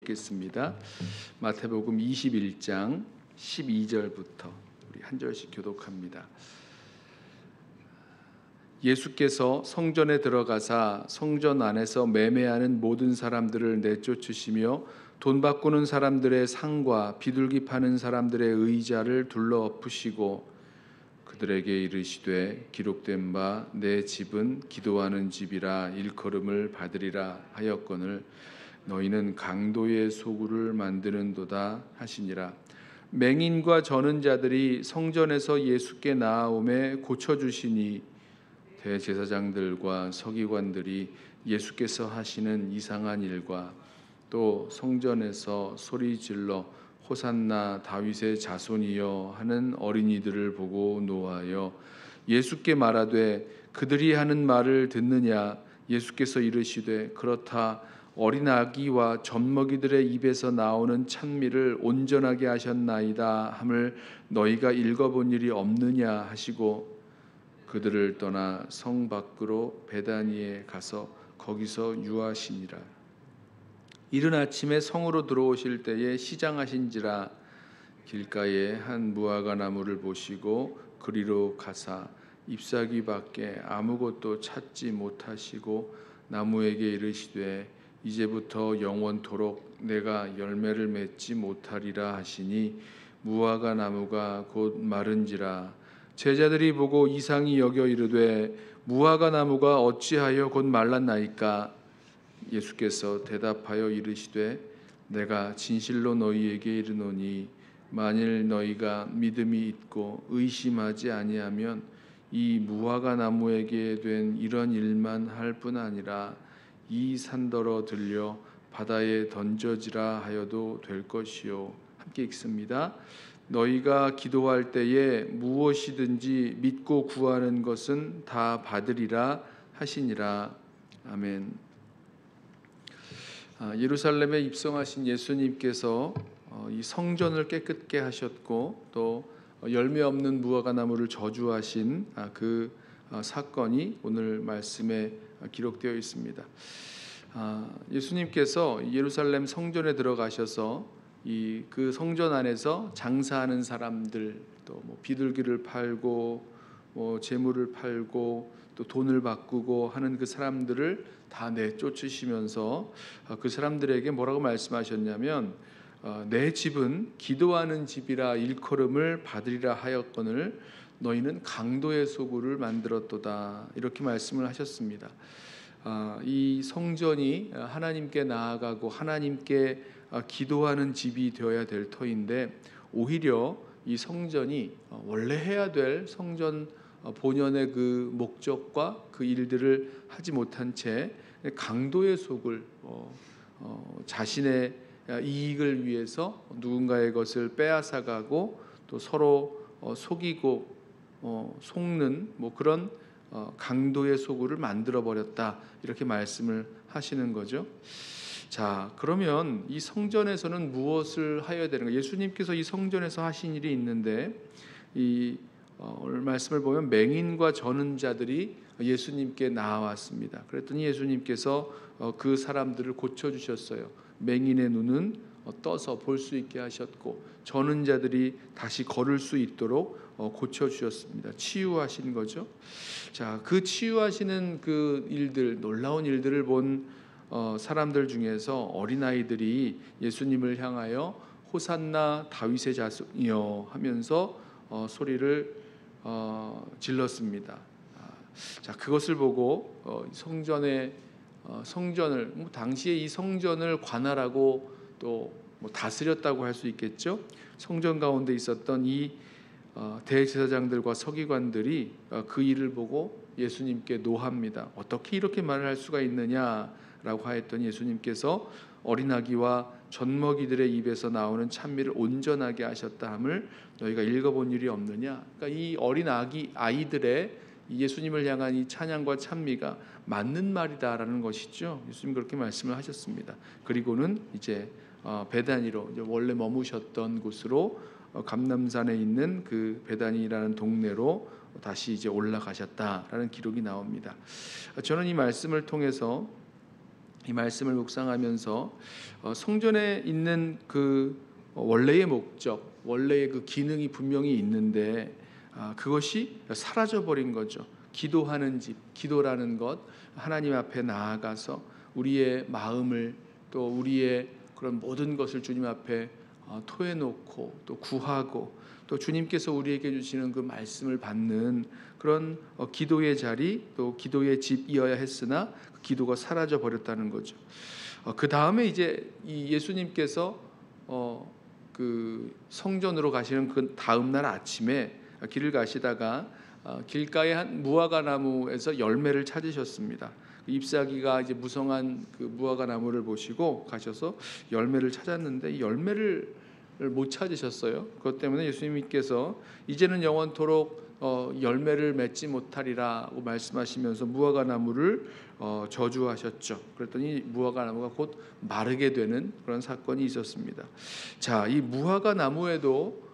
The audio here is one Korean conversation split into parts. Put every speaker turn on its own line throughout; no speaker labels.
읽겠습니다. 마태복음 21장 12절부터 우리 한 절씩 교독합니다. 예수께서 성전에 들어가사 성전 안에서 매매하는 모든 사람들을 내쫓으시며 돈 바꾸는 사람들의 상과 비둘기 파는 사람들의 의자를 둘러 엎으시고 그들에게 이르시되 기록된 바 내 집은 기도하는 집이라 일컬음을 받으리라 하였거늘 너희는 강도의 소굴을 만드는도다 하시니라. 맹인과 저는 자들이 성전에서 예수께 나아오매 고쳐주시니 대제사장들과 서기관들이 예수께서 하시는 이상한 일과 또 성전에서 소리질러 호산나 다윗의 자손이여 하는 어린이들을 보고 노하여 예수께 말하되 그들이 하는 말을 듣느냐. 예수께서 이르시되 그렇다. 어린 아기와 젖먹이들의 입에서 나오는 찬미를 온전하게 하셨나이다 함을 너희가 읽어본 일이 없느냐 하시고 그들을 떠나 성 밖으로 베다니에 가서 거기서 유하시니라. 이른 아침에 성으로 들어오실 때에 시장하신지라 길가에 한 무화과 나무를 보시고 그리로 가사 잎사귀 밖에 아무것도 찾지 못하시고 나무에게 이르시되 이제부터 영원토록 내가 열매를 맺지 못하리라 하시니 무화과 나무가 곧 마른지라. 제자들이 보고 이상히 여겨 이르되 무화과 나무가 어찌하여 곧 말랐나이까. 예수께서 대답하여 이르시되 내가 진실로 너희에게 이르노니 만일 너희가 믿음이 있고 의심하지 아니하면 이 무화과 나무에게 된 이런 일만 할 뿐 아니라 이 산더러 들려 바다에 던져지라 하여도 될 것이요. 함께 읽습니다. 너희가 기도할 때에 무엇이든지 믿고 구하는 것은 다 받으리라 하시니라. 아멘. 예루살렘에 입성하신 예수님께서 이 성전을 깨끗게 하셨고 또 열매 없는 무화과 나무를 저주하신 그 사건이 오늘 말씀에 기록되어 있습니다. 예수님께서 예루살렘 성전에 들어가셔서 그 성전 안에서 장사하는 사람들, 또 비둘기를 팔고 재물을 팔고 또 돈을 바꾸고 하는 그 사람들을 다 내쫓으시면서 그 사람들에게 뭐라고 말씀하셨냐면 내 집은 기도하는 집이라 일컬음을 받으리라 하였거늘 너희는 강도의 소굴을 만들었도다. 이렇게 말씀을 하셨습니다. 이 성전이 하나님께 나아가고 하나님께 기도하는 집이 되어야 될 터인데 오히려 이 성전이 원래 해야 될 성전 본연의 그 목적과 그 일들을 하지 못한 채 강도의 속을 자신의 이익을 위해서 누군가의 것을 빼앗아가고 또 서로 속이고 속는 그런 강도의 소굴을 만들어 버렸다. 이렇게 말씀을 하시는 거죠. 자, 그러면 이 성전에서는 무엇을 하여야 되는가? 예수님께서 이 성전에서 하신 일이 있는데 오늘 말씀을 보면 맹인과 저는 자들이 예수님께 나왔습니다. 그랬더니 예수님께서 그 사람들을 고쳐주셨어요. 맹인의 눈은 떠서 볼 수 있게 하셨고 저는 자들이 다시 걸을 수 있도록 고쳐주셨습니다. 치유하신 거죠. 자, 그 치유하시는 그 일들, 놀라운 일들을 본 사람들 중에서 어린아이들이 예수님을 향하여 호산나 다윗의 자손이여 하면서 소리를 질렀습니다. 자, 그것을 보고 성전을 당시에 이 성전을 관할하고 또 다스렸다고 할 수 있겠죠. 성전 가운데 있었던 이 대제사장들과 서기관들이 그 일을 보고 예수님께 노합니다. 어떻게 이렇게 말을 할 수가 있느냐라고 하였더니 예수님께서 어린아기와 젖먹이들의 입에서 나오는 찬미를 온전하게 하셨다 함을 너희가 읽어본 일이 없느냐. 그러니까 이 어린 아이들의 예수님을 향한 이 찬양과 찬미가 맞는 말이다라는 것이죠. 예수님 그렇게 말씀을 하셨습니다. 그리고는 이제 베다니로 원래 머무셨던 곳으로 감람산에 있는 그 베다니라는 동네로 다시 이제 올라가셨다라는 기록이 나옵니다. 저는 이 말씀을 통해서 이 말씀을 묵상하면서 성전에 있는 그 원래의 목적, 원래의 그 기능이 분명히 있는데 그것이 사라져 버린 거죠. 기도하는 집, 기도라는 것, 하나님 앞에 나아가서 우리의 마음을 또 우리의 그런 모든 것을 주님 앞에 토해놓고 또 구하고 또 주님께서 우리에게 주시는 그 말씀을 받는 그런 기도의 자리, 또 기도의 집이어야 했으나 그 기도가 사라져 버렸다는 거죠. 그 다음에 이제 이 예수님께서 그 성전으로 가시는 그 다음 날 아침에 길을 가시다가 길가의 한 무화과 나무에서 열매를 찾으셨습니다. 잎사귀가 이제 무성한 그 무화과 나무를 보시고 가셔서 열매를 찾았는데 이 열매를 못 찾으셨어요. 그것 때문에 예수님께서 이제는 영원토록 열매를 맺지 못하리라고 말씀하시면서 무화과 나무를 저주하셨죠. 그랬더니 무화과 나무가 곧 마르게 되는 그런 사건이 있었습니다. 자, 이 무화과 나무에도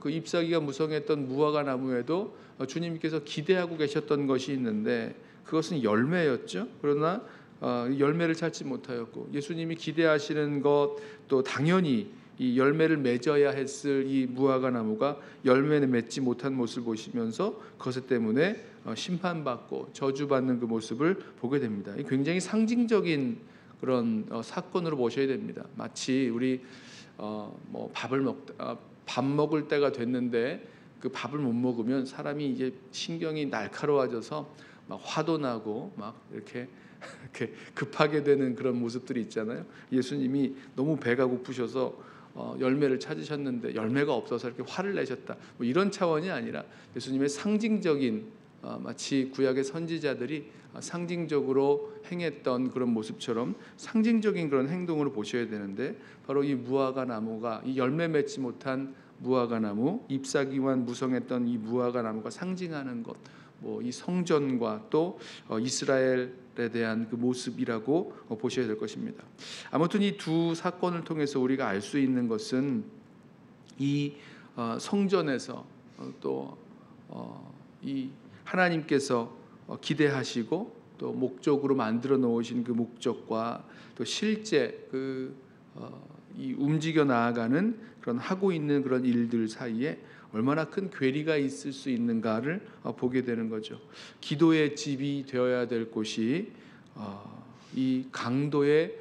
그 잎사귀가 무성했던 무화과 나무에도 주님께서 기대하고 계셨던 것이 있는데 그것은 열매였죠. 그러나 열매를 찾지 못하였고 예수님이 기대하시는 것 또 당연히 이 열매를 맺어야 했을 이 무화과 나무가 열매를 맺지 못한 모습을 보시면서 그것 때문에 심판받고 저주받는 그 모습을 보게 됩니다. 굉장히 상징적인 그런 사건으로 보셔야 됩니다. 마치 우리 밥 먹을 때가 됐는데 그 밥을 못 먹으면 사람이 이제 신경이 날카로워져서 막 화도 나고 막 이렇게 급하게 되는 그런 모습들이 있잖아요. 예수님이 너무 배가 고프셔서 열매를 찾으셨는데 열매가 없어서 이렇게 화를 내셨다. 뭐 이런 차원이 아니라 예수님의 상징적인 마치 구약의 선지자들이 상징적으로 행했던 그런 모습처럼 상징적인 그런 행동으로 보셔야 되는데 바로 이 무화과 나무가 이 열매 맺지 못한 무화과 나무, 잎사귀만 무성했던 이 무화과 나무가 상징하는 것, 뭐 이 성전과 또 이스라엘에 대한 그 모습이라고 보셔야 될 것입니다. 아무튼 이 두 사건을 통해서 우리가 알 수 있는 것은 이 성전에서 또 이 하나님께서 기대하시고 또 목적으로 만들어 놓으신 그 목적과 또 실제 이 움직여 나아가는 그런 하고 있는 그런 일들 사이에 얼마나 큰 괴리가 있을 수 있는가를 보게 되는 거죠. 기도의 집이 되어야 될 곳이 이 강도의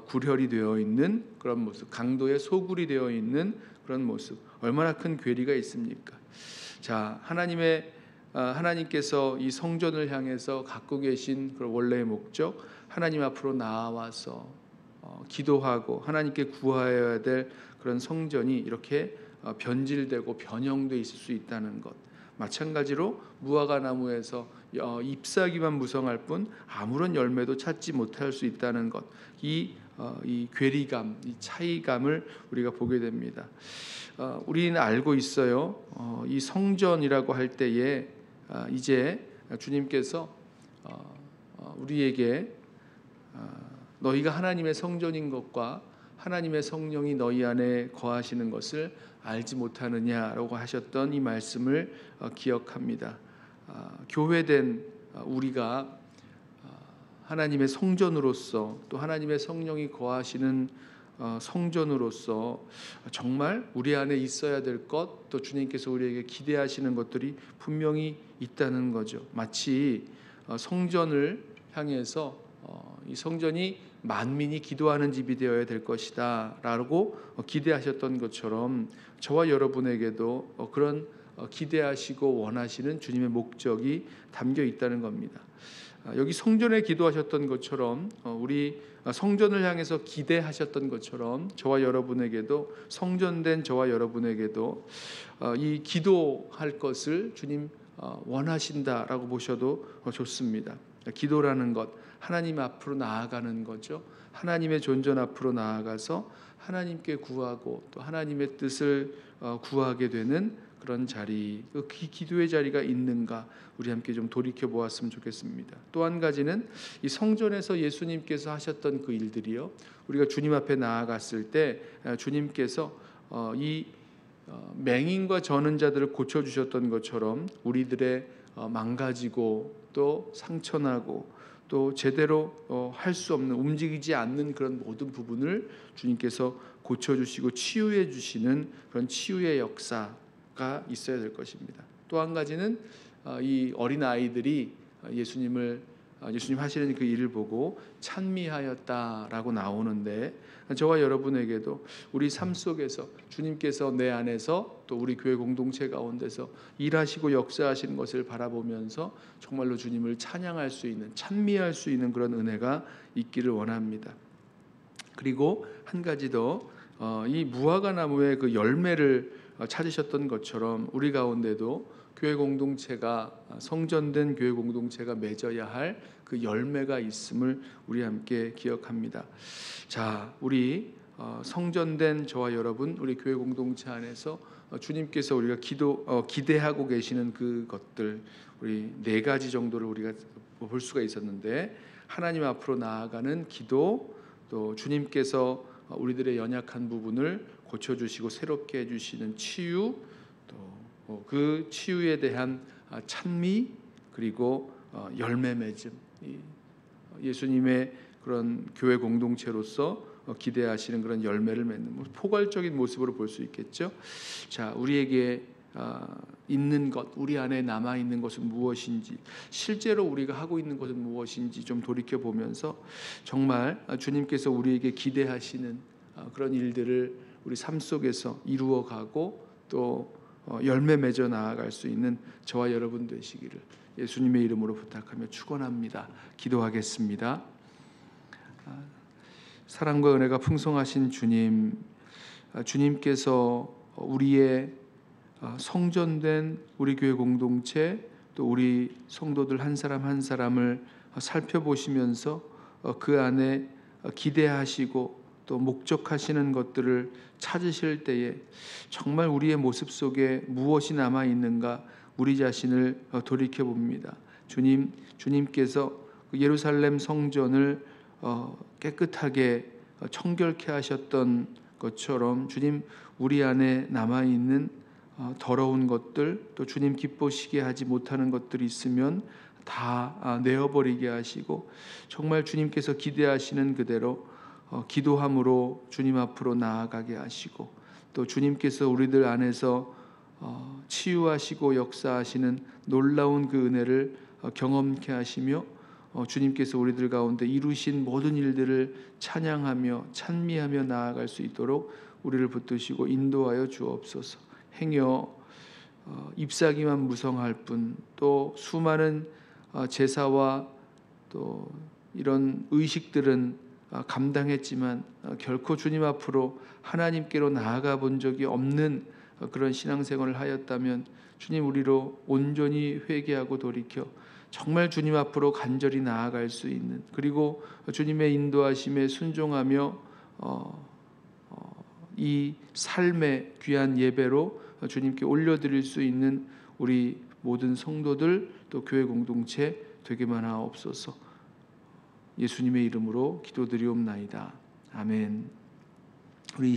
구렬이 되어 있는 그런 모습, 강도의 소굴이 되어 있는 그런 모습, 얼마나 큰 괴리가 있습니까? 자, 하나님께서 이 성전을 향해서 갖고 계신 그 원래의 목적, 하나님 앞으로 나와서 기도하고 하나님께 구하여야 될 그런 성전이 이렇게 변질되고 변형돼 있을 수 있다는 것. 마찬가지로 무화과 나무에서 잎사귀만 무성할 뿐 아무런 열매도 찾지 못할 수 있다는 것. 이 괴리감, 이 차이감을 우리가 보게 됩니다. 우리는 알고 있어요. 이 성전이라고 할 때에 이제 주님께서 우리에게 너희가 하나님의 성전인 것과 하나님의 성령이 너희 안에 거하시는 것을 알지 못하느냐라고 하셨던 이 말씀을 기억합니다. 교회된 우리가 하나님의 성전으로서 또 하나님의 성령이 거하시는 성전으로서 정말 우리 안에 있어야 될 것, 또 주님께서 우리에게 기대하시는 것들이 분명히 있다는 거죠. 마치 성전을 향해서 이 성전이 만민이 기도하는 집이 되어야 될 것이다 라고 기대하셨던 것처럼 저와 여러분에게도 그런 기대하시고 원하시는 주님의 목적이 담겨 있다는 겁니다. 여기 성전에 기도하셨던 것처럼 우리 성전을 향해서 기대하셨던 것처럼 저와 여러분에게도 성전된 저와 여러분에게도 이 기도할 것을 주님 원하신다라고 보셔도 좋습니다. 기도라는 것, 하나님 앞으로 나아가는 거죠. 하나님의 존전 앞으로 나아가서 하나님께 구하고 또 하나님의 뜻을 구하게 되는 그런 자리, 그 기도의 자리가 있는가 우리 함께 좀 돌이켜 보았으면 좋겠습니다. 또 한 가지는 이 성전에서 예수님께서 하셨던 그 일들이요, 우리가 주님 앞에 나아갔을 때 주님께서 이 맹인과 저는 자들을 고쳐 주셨던 것처럼 우리들의 망가지고 또 상처나고 또 제대로 할 수 없는, 움직이지 않는 그런 모든 부분을 주님께서 고쳐주시고 치유해 주시는 그런 치유의 역사가 있어야 될 것입니다. 또 한 가지는 이 어린 아이들이 예수님 하시는 그 일을 보고 찬미하였다라고 나오는데, 저와 여러분에게도 우리 삶 속에서 주님께서 내 안에서 또 우리 교회 공동체 가운데서 일하시고 역사하시는 것을 바라보면서 정말로 주님을 찬양할 수 있는, 찬미할 수 있는 그런 은혜가 있기를 원합니다. 그리고 한 가지 더, 이 무화과 나무의 그 열매를 찾으셨던 것처럼 우리 가운데도 교회 공동체가, 성전된 교회 공동체가 맺어야 할 그 열매가 있음을 우리 함께 기억합니다. 자, 우리 성전된 저와 여러분, 우리 교회 공동체 안에서 주님께서 우리가 기대하고 계시는 그것들, 우리 4가지 정도를 우리가 볼 수가 있었는데, 하나님 앞으로 나아가는 기도, 또 주님께서 우리들의 연약한 부분을 고쳐주시고 새롭게 해주시는 치유, 또 그 치유에 대한 찬미, 그리고 열매 맺음, 예수님의 그런 교회 공동체로서 기대하시는 그런 열매를 맺는 포괄적인 모습으로 볼 수 있겠죠. 자, 우리에게 있는 것, 우리 안에 남아 있는 것은 무엇인지, 실제로 우리가 하고 있는 것은 무엇인지 좀 돌이켜 보면서 정말 주님께서 우리에게 기대하시는 그런 일들을 우리 삶 속에서 이루어가고 또 열매 맺어 나아갈 수 있는 저와 여러분 되시기를 예수님의 이름으로 부탁하며 축원합니다. 기도하겠습니다. 사랑과 은혜가 풍성하신 주님, 주님께서 우리의 성전된 우리 교회 공동체, 또 우리 성도들 한 사람 한 사람을 살펴보시면서 그 안에 기대하시고 또 목적하시는 것들을 찾으실 때에 정말 우리의 모습 속에 무엇이 남아 있는가, 우리 자신을 돌이켜 봅니다. 주님께서 예루살렘 성전을 깨끗하게 청결케 하셨던 것처럼 주님, 우리 안에 남아 있는 더러운 것들, 또 주님 기뻐시게 하지 못하는 것들이 있으면 다 내어버리게 하시고, 정말 주님께서 기대하시는 그대로 기도함으로 주님 앞으로 나아가게 하시고, 또 주님께서 우리들 안에서 치유하시고 역사하시는 놀라운 그 은혜를 경험케 하시며, 주님께서 우리들 가운데 이루신 모든 일들을 찬양하며 찬미하며 나아갈 수 있도록 우리를 붙드시고 인도하여 주옵소서. 행여 잎사귀만 무성할 뿐, 또 수많은 제사와 또 이런 의식들은 감당했지만 결코 주님 앞으로 하나님께로 나아가 본 적이 없는 그런 신앙생활을 하였다면, 주님, 우리로 온전히 회개하고 돌이켜 정말 주님 앞으로 간절히 나아갈 수 있는, 그리고 주님의 인도하심에 순종하며 이 삶의 귀한 예배로 주님께 올려드릴 수 있는 우리 모든 성도들, 또 교회 공동체 되게만 하옵소서. 예수님의 이름으로 기도드리옵나이다. 아멘. 우리